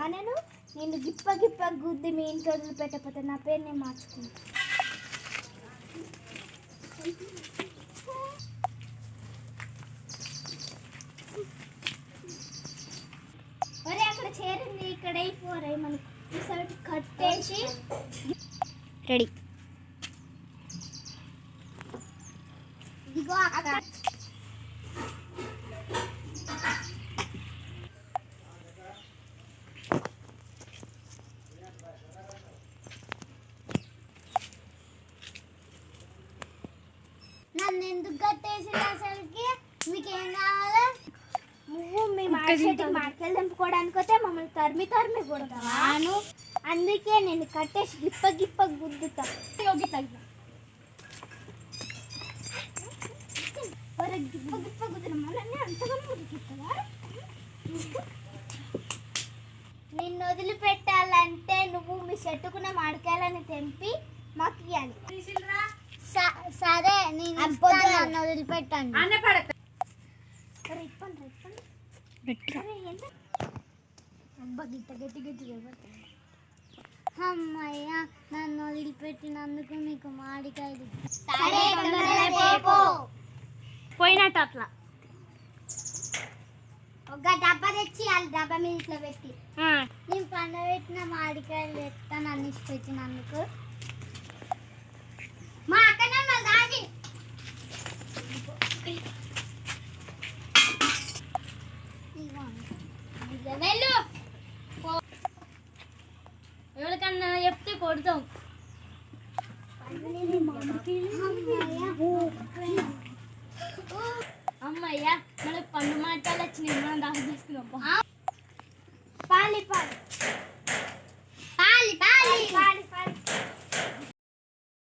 అనుకుంటున్నావా? నేను గిప్ప గుద్ది మీ ఇంట్లో వదిలిపెట్టకపోతే నా పేరు నేను మార్చుకుంటా. ఒరే అక్కడ చేరింది, ఇక్కడ అయిపోరే మనకు ఈసారి కట్టేసి రెడీ. ఇదిగో అక్కడ నన్ను ఎందుకు కట్టేసింది అసలుకి? మీకేం కావాలి? నువ్వు మీ మార్కెట్కి దింపుకోవడానికి వస్తే మమ్మల్ని తరిమి కొడతాను. అందుకే నేను కట్టేసి గిప్ప గుద్దుతా. యోగి తగ్గి గిప్ప గుద్దిన మళ్ళీ అంతగా మురికిస్తావా? నిన్ను వదిలిపెట్టాలంటే నువ్వు మీ చెట్టుకున్న మామిడికాయలని తెంపి మాకు ఇవ్వాలి. సరే నేను వదిలిపెట్టాను. అమ్మయ్య నన్ను వదిలిపెట్టినందుకు మీకు మామిడికాయలు పోయినట్టు. అట్లా ఒక డబ్బా తెచ్చి వాళ్ళ డబ్బా మీద ఇట్లా పెట్టి నేను పండబెట్టిన మామిడికాయలు తెస్తాను అన్ని పెట్టినందుకు. మా అక్క దాగి వెళ్ళు. ఎవరికన్నా చెప్తే కొడతాం. అమ్మయ్యా మనకు పండు మాటలు వచ్చినాయి, మనం దాకా తీసుకున్నాం. పాలి